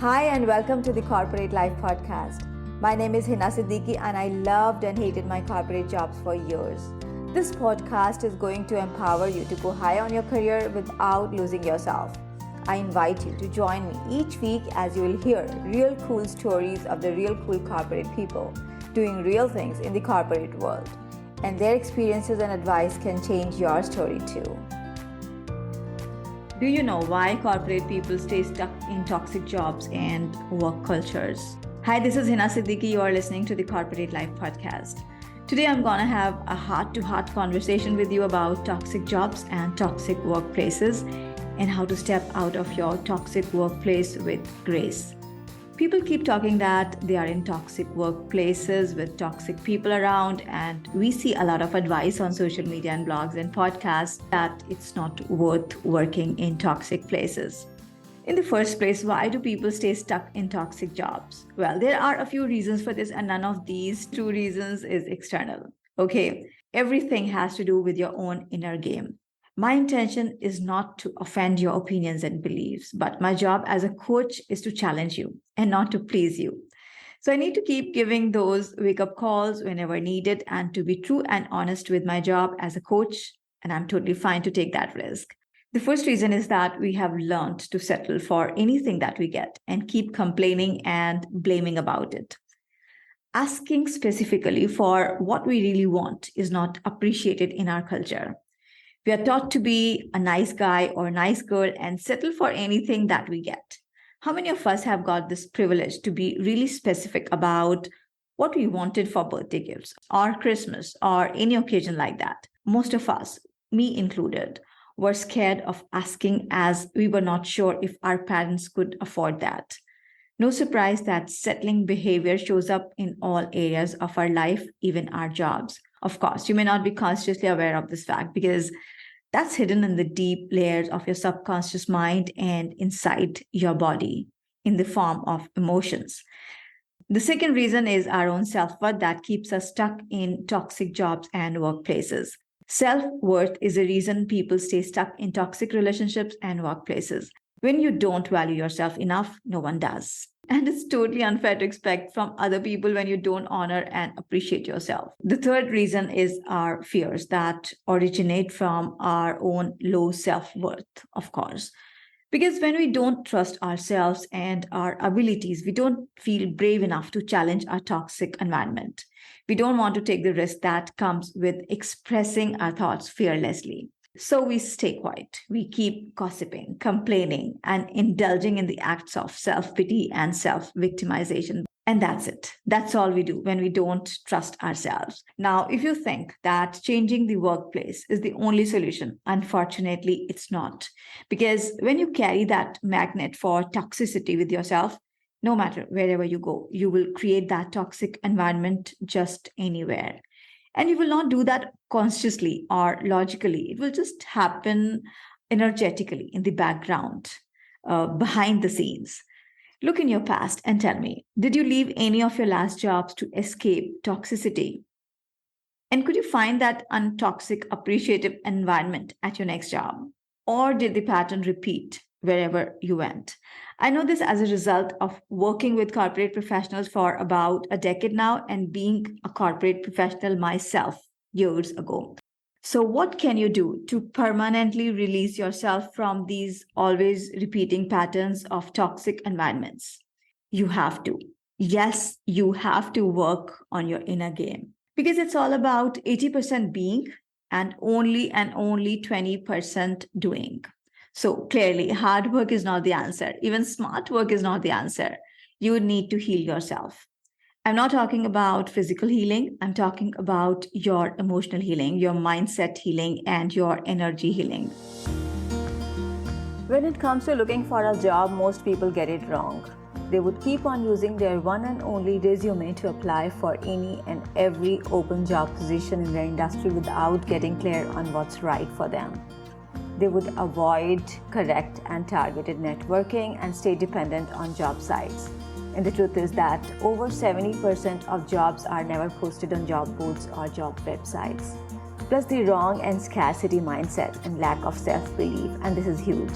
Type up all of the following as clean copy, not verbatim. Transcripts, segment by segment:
Hi and welcome to the Corporate Life Podcast. My name is Hina Siddiqui and I loved and hated my corporate jobs for years. This podcast is going to empower you to go high on your career without losing yourself. I invite you to join me each week as you will hear real cool stories of the real cool corporate people doing real things in the corporate world. And their experiences and advice can change your story too. Do you know why corporate people stay stuck in toxic jobs and work cultures? Hi, this is Hina Siddiqui. You are listening to the Corporate Life Podcast. Today, I'm going to have a heart-to-heart conversation with you about toxic jobs and toxic workplaces and how to step out of your toxic workplace with grace. People keep talking that they are in toxic workplaces with toxic people around, and we see a lot of advice on social media and blogs and podcasts that it's not worth working in toxic places. In the first place, why do people stay stuck in toxic jobs? Well, there are a few reasons for this, and none of these two reasons is external. Okay, everything has to do with your own inner game. My intention is not to offend your opinions and beliefs, but my job as a coach is to challenge you and not to please you. So I need to keep giving those wake-up calls whenever needed and to be true and honest with my job as a coach, and I'm totally fine to take that risk. The first reason is that we have learned to settle for anything that we get and keep complaining and blaming about it. Asking specifically for what we really want is not appreciated in our culture. We are taught to be a nice guy or a nice girl and settle for anything that we get. How many of us have got this privilege to be really specific about what we wanted for birthday gifts or Christmas or any occasion like that? Most of us, me included, were scared of asking as we were not sure if our parents could afford that. No surprise that settling behavior shows up in all areas of our life, even our jobs. Of course, you may not be consciously aware of this fact because that's hidden in the deep layers of your subconscious mind and inside your body in the form of emotions. The second reason is our own self-worth that keeps us stuck in toxic jobs and workplaces. Self-worth is a reason people stay stuck in toxic relationships and workplaces. When you don't value yourself enough, no one does. And it's totally unfair to expect from other people when you don't honor and appreciate yourself. The third reason is our fears that originate from our own low self-worth, of course. Because when we don't trust ourselves and our abilities, we don't feel brave enough to challenge our toxic environment. We don't want to take the risk that comes with expressing our thoughts fearlessly. So we stay quiet. We keep gossiping, complaining, and indulging in the acts of self-pity and self-victimization. And that's it. That's all we do when we don't trust ourselves. Now, if you think that changing the workplace is the only solution, unfortunately, it's not. Because when you carry that magnet for toxicity with yourself, no matter wherever you go, you will create that toxic environment just anywhere. And you will not do that consciously or logically. It will just happen energetically in the background, behind the scenes. Look in your past and tell me, did you leave any of your last jobs to escape toxicity? And could you find that untoxic, appreciative environment at your next job? Or did the pattern repeat wherever you went? I know this as a result of working with corporate professionals for about a decade now and being a corporate professional myself years ago. So what can you do to permanently release yourself from these always repeating patterns of toxic environments? You have to. Yes, you have to work on your inner game because it's all about 80% being and only 20% doing. So clearly, hard work is not the answer. Even smart work is not the answer. You need to heal yourself. I'm not talking about physical healing. I'm talking about your emotional healing, your mindset healing, and your energy healing. When it comes to looking for a job, most people get it wrong. They would keep on using their one and only resume to apply for any and every open job position in their industry without getting clear on what's right for them. They would avoid correct and targeted networking and stay dependent on job sites. And the truth is that over 70% of jobs are never posted on job boards or job websites. Plus the wrong and scarcity mindset and lack of self-belief, and this is huge.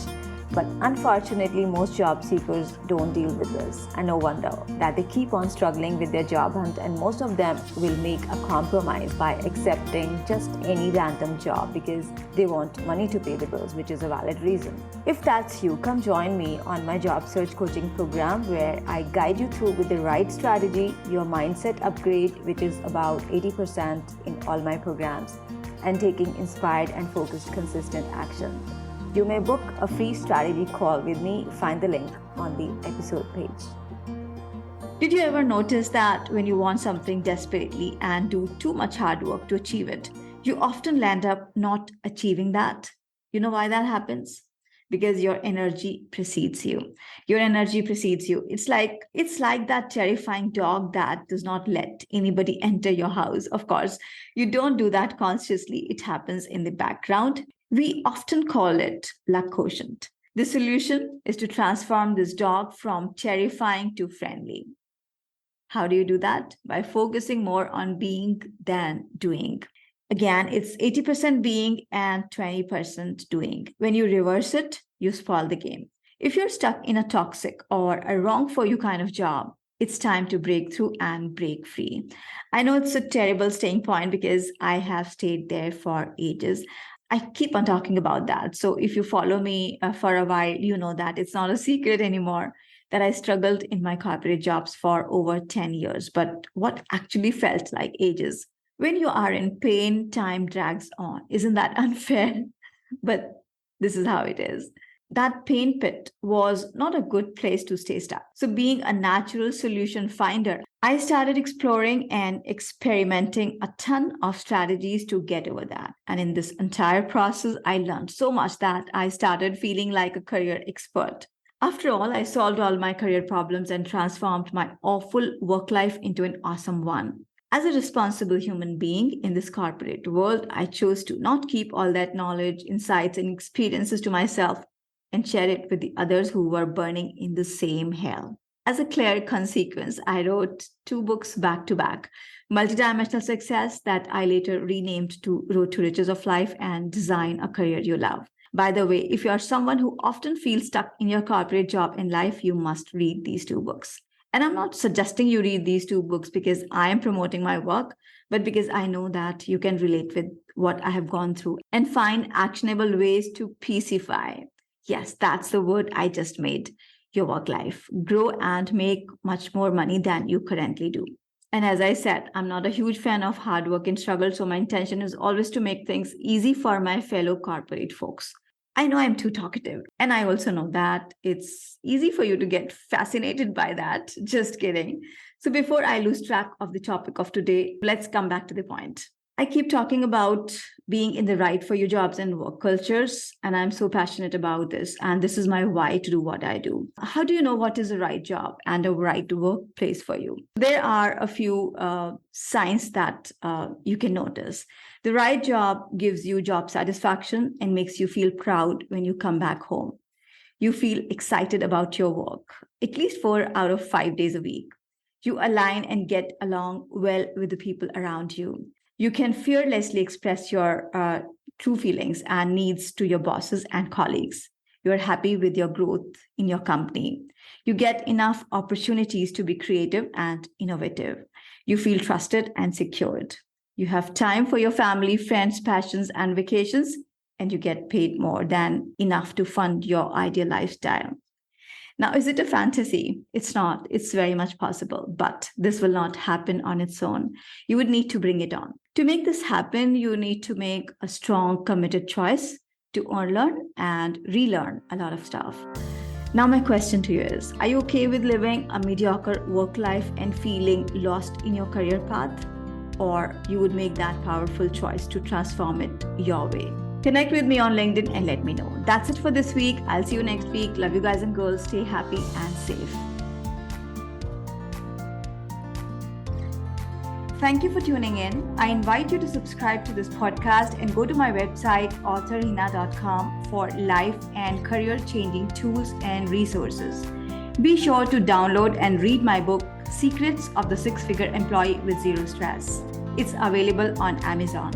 But unfortunately, most job seekers don't deal with this, and no wonder that they keep on struggling with their job hunt, and most of them will make a compromise by accepting just any random job because they want money to pay the bills, which is a valid reason. If that's you, come join me on my job search coaching program where I guide you through with the right strategy, your mindset upgrade, which is about 80% in all my programs, and taking inspired and focused consistent action. You may book a free strategy call with me. Find the link on the episode page. Did you ever notice that when you want something desperately and do too much hard work to achieve it, you often land up not achieving that? You know why that happens? Because your energy precedes you. Your energy precedes you. It's like that terrifying dog that does not let anybody enter your house. Of course, you don't do that consciously. It happens in the background. We often call it luck quotient. The solution is to transform this dog from terrifying to friendly. How do you do that? By focusing more on being than doing. Again, it's 80% being and 20% doing. When you reverse it, you spoil the game. If you're stuck in a toxic or a wrong for you kind of job, it's time to break through and break free. I know it's a terrible staying point because I have stayed there for ages. I keep on talking about that. So if you follow me for a while, you know that it's not a secret anymore that I struggled in my corporate jobs for over 10 years. But what actually felt like ages? When you are in pain, time drags on. Isn't that unfair? But this is how it is. That pain pit was not a good place to stay stuck. So being a natural solution finder, I started exploring and experimenting a ton of strategies to get over that. And in this entire process, I learned so much that I started feeling like a career expert. After all, I solved all my career problems and transformed my awful work life into an awesome one. As a responsible human being in this corporate world, I chose to not keep all that knowledge, insights, and experiences to myself and share it with the others who were burning in the same hell. As a clear consequence, I wrote 2 books back to back, Multidimensional Success, that I later renamed to Road to Riches of Life, and Design a Career You Love. By the way, if you are someone who often feels stuck in your corporate job and life, you must read these 2 books. And I'm not suggesting you read these 2 books because I am promoting my work, but because I know that you can relate with what I have gone through and find actionable ways to peacify. Yes, that's the word I just made. Your work life. Grow and make much more money than you currently do. And as I said, I'm not a huge fan of hard work and struggle, so my intention is always to make things easy for my fellow corporate folks. I know I'm too talkative, and I also know that it's easy for you to get fascinated by that. Just kidding. So before I lose track of the topic of today, let's come back to the point. I keep talking about being in the right for you jobs and work cultures, and I'm so passionate about this. And this is my why to do what I do. How do you know what is the right job and a right workplace for you? There are a few signs that you can notice. The right job gives you job satisfaction and makes you feel proud when you come back home. You feel excited about your work, at least 4 out of 5 days a week. You align and get along well with the people around you. You can fearlessly express your true feelings and needs to your bosses and colleagues. You're happy with your growth in your company. You get enough opportunities to be creative and innovative. You feel trusted and secured. You have time for your family, friends, passions, and vacations, and you get paid more than enough to fund your ideal lifestyle. Now, is it a fantasy? It's not. It's very much possible, but this will not happen on its own. You would need to bring it on. To make this happen, you need to make a strong, committed choice to unlearn and relearn a lot of stuff. Now, my question to you is, are you okay with living a mediocre work life and feeling lost in your career path? Or you would make that powerful choice to transform it your way? Connect with me on LinkedIn and let me know. That's it for this week. I'll see you next week. Love you guys and girls. Stay happy and safe. Thank you for tuning in. I invite you to subscribe to this podcast and go to my website, authorhina.com, for life and career-changing tools and resources. Be sure to download and read my book, Secrets of the Six-Figure Employee with Zero Stress. It's available on Amazon.